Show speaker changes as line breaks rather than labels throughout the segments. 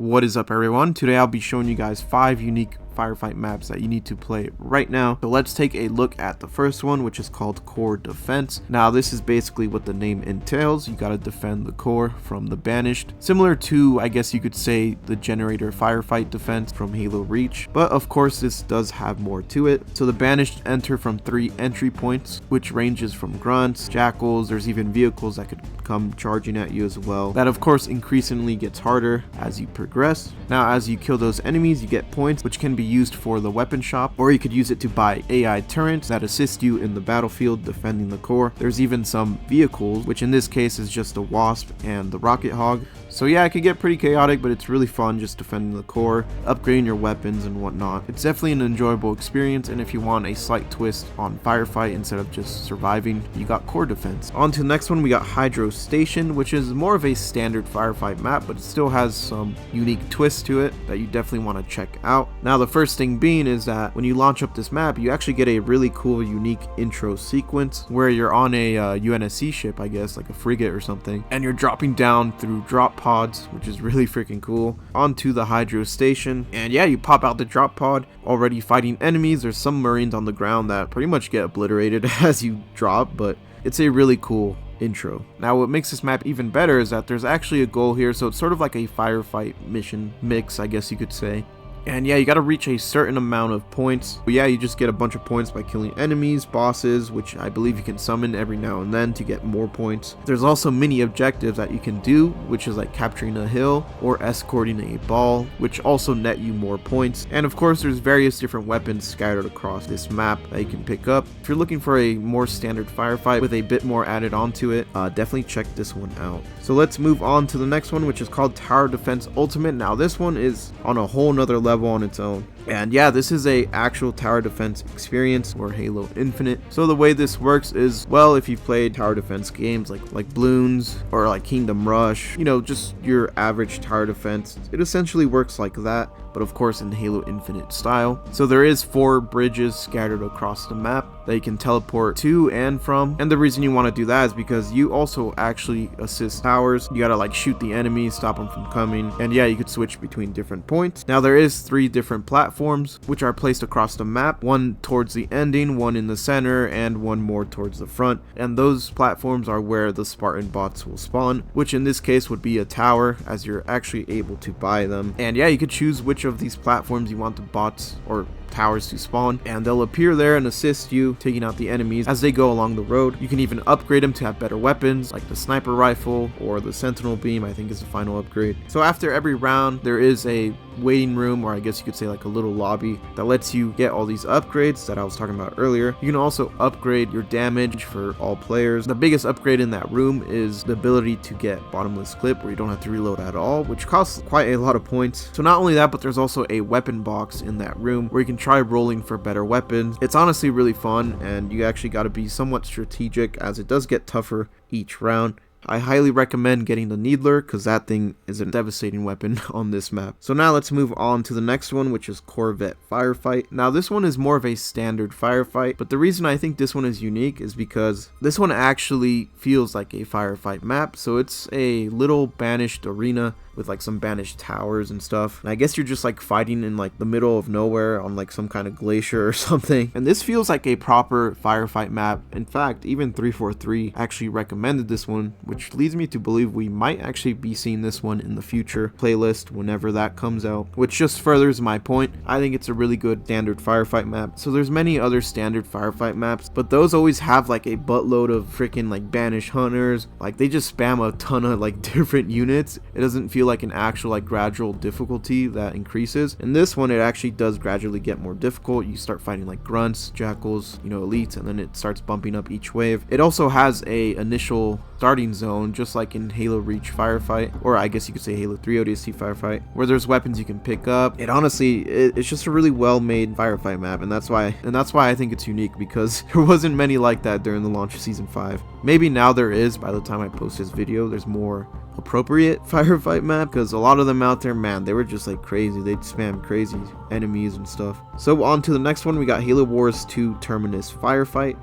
What is up, everyone? Today I'll be showing you guys 5 unique Firefight maps that you need to play right now. So let's take a look at the first one, which is called Core Defense. Now this is basically what the name entails. You gotta defend the core from the Banished, similar to, I guess you could say, the Generator Firefight defense from Halo Reach, but of course this does have more to it. So the Banished enter from 3 entry points, which ranges from grunts, jackals, there's even vehicles that could come charging at you as well. That of course increasingly gets harder as you progress. Now as you kill those enemies, you get points, which can be used for the weapon shop, or you could use it to buy AI turrets that assist you in the battlefield defending the core. There's even some vehicles, which in this case is just the Wasp and the Rocket Hog. So yeah, it could get pretty chaotic, but it's really fun just defending the core, upgrading your weapons and whatnot. It's definitely an enjoyable experience, and if you want a slight twist on Firefight instead of just surviving, you got Core Defense. On to the next one, we got Hydro Station, which is more of a standard Firefight map, but it still has some unique twists to it that you definitely want to check out. Now the first thing being is that when you launch up this map, you actually get a really cool unique intro sequence where you're on a UNSC ship, I guess, like a frigate or something, and you're dropping down through drop pods, which is really freaking cool, onto the Hydro Station. And yeah, you pop out the drop pod, already fighting enemies. There's some Marines on the ground that pretty much get obliterated as you drop, but it's a really cool intro. Now what makes this map even better is that there's actually a goal here, so it's sort of like a Firefight mission mix, I guess you could say. And yeah, you gotta reach a certain amount of points. But yeah, you just get a bunch of points by killing enemies, bosses, which I believe you can summon every now and then to get more points. There's also mini objectives that you can do, which is like capturing a hill or escorting a ball, which also net you more points. And of course, there's various different weapons scattered across this map that you can pick up. If you're looking for a more standard Firefight with a bit more added onto it, definitely check this one out. So let's move on to the next one, which is called Tower Defense Ultimate. Now this one is on a whole nother level on its own. And yeah, this is a actual tower defense experience or Halo Infinite. So the way this works is, well, if you've played tower defense games like Bloons or like Kingdom Rush, you know, just your average tower defense, it essentially works like that, but of course in Halo Infinite style. So there is 4 bridges scattered across the map that you can teleport to and from. And the reason you want to do that is because you also actually assist towers. You gotta like shoot the enemies, stop them from coming. And yeah, you could switch between different points. Now there is 3 different platforms which are placed across the map, one towards the ending, one in the center, and one more towards the front. And those platforms are where the Spartan bots will spawn, which in this case would be a tower, as you're actually able to buy them. And yeah, you could choose which of these platforms you want the bots or towers to spawn, and they'll appear there and assist you taking out the enemies as they go along the road. You can even upgrade them to have better weapons like the sniper rifle or the sentinel beam, I think is the final upgrade. So after every round there is a waiting room, or I guess you could say like a little lobby, that lets you get all these upgrades that I was talking about earlier. You can also upgrade your damage for all players. The biggest upgrade in that room is the ability to get bottomless clip, where you don't have to reload at all, which costs quite a lot of points. So not only that, but there's also a weapon box in that room where you can try rolling for better weapons. It's honestly really fun, and you actually got to be somewhat strategic as it does get tougher each round. I highly recommend getting the Needler, because that thing is a devastating weapon on this map. So now let's move on to the next one, which is Corvette Firefight. Now this one is more of a standard Firefight, but the reason I think this one is unique is because this one actually feels like a Firefight map. So it's a little banished arena with like some banished towers and stuff. And I guess you're just like fighting in like the middle of nowhere on like some kind of glacier or something. And this feels like a proper Firefight map. In fact, even 343 actually recommended this one, which leads me to believe we might actually be seeing this one in the future playlist whenever that comes out, which just furthers my point. I think it's a really good standard Firefight map. So there's many other standard Firefight maps, but those always have like a buttload of freaking like banished hunters. Like they just spam a ton of like different units. It doesn't feel like an actual like gradual difficulty that increases. In this one, it actually does gradually get more difficult. You start fighting like grunts, jackals, you know, elites, and then it starts bumping up each wave. It also has a initial starting zone, just like in Halo Reach Firefight, or I guess you could say Halo 3 ODST Firefight, where there's weapons you can pick up. It's just a really well-made Firefight map, and that's why I think it's unique, because there wasn't many like that during the launch of Season 5. Maybe now there is. By the time I post this video, there's more appropriate Firefight map, because a lot of them out there, man, they were just like crazy. They'd spam crazy enemies and stuff. So on to the next one, we got Halo Wars 2 Terminus Firefight.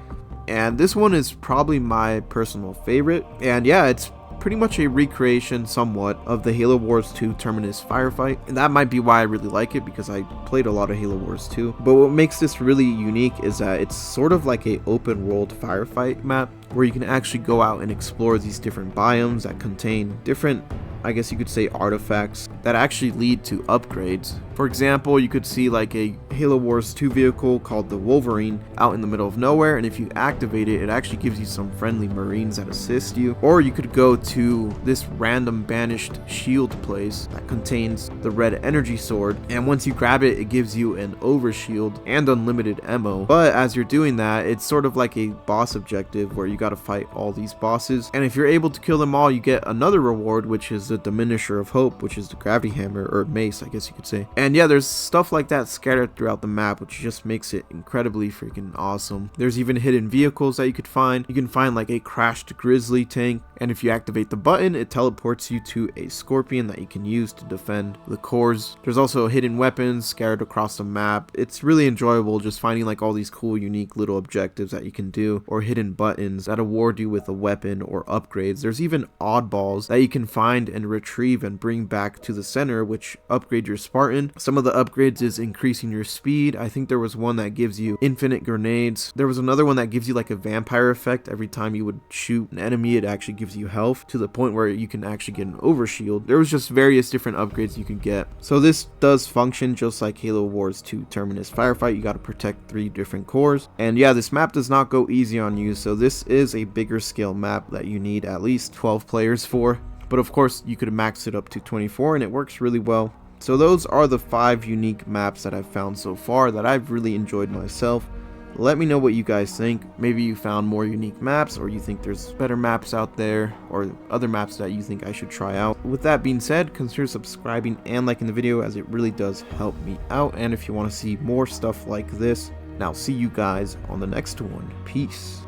And this one is probably my personal favorite. And yeah, it's pretty much a recreation somewhat of the Halo Wars 2 Terminus Firefight, and that might be why I really like it, because I played a lot of Halo Wars 2. But what makes this really unique is that it's sort of like a open world firefight map where you can actually go out and explore these different biomes that contain different, I guess you could say, artifacts that actually lead to upgrades. For example, you could see like a Halo Wars 2 vehicle called the Wolverine out in the middle of nowhere, and if you activate it, it actually gives you some friendly Marines that assist you. Or you could go to this random banished shield place that contains the red energy sword, and once you grab it, it gives you an overshield and unlimited ammo. But as you're doing that, it's sort of like a boss objective where you gotta fight all these bosses, and if you're able to kill them all, you get another reward, which is the Diminisher of Hope, which is the gravity hammer, or mace, I guess you could say. And yeah, there's stuff like that scattered throughout the map, which just makes it incredibly freaking awesome. There's even hidden vehicles that you could find. You can find like a crashed grizzly tank, and if you activate the button, it teleports you to a scorpion that you can use to defend the cores. There's also hidden weapons scattered across the map. It's really enjoyable just finding like all these cool, unique little objectives that you can do, or hidden buttons that award you with a weapon or upgrades. There's even oddballs that you can find and retrieve and bring back to the center, which upgrade your Spartan. Some of the upgrades is increasing your speed. I think there was one that gives you infinite grenades. There was another one that gives you like a vampire effect. Every time you would shoot an enemy, it actually gives you health to the point where you can actually get an overshield. There was just various different upgrades you could get. So this does function just like Halo Wars 2 Terminus Firefight. You got to protect 3 different cores. And yeah, this map does not go easy on you, so this is a bigger scale map that you need at least 12 players for. But of course, you could max it up to 24 and it works really well. So those are the 5 unique maps that I've found so far that I've really enjoyed myself. Let me know what you guys think. Maybe you found more unique maps, or you think there's better maps out there, or other maps that you think I should try out. With that being said, consider subscribing and liking the video, as it really does help me out. And if you want to see more stuff like this, now see you guys on the next one. Peace.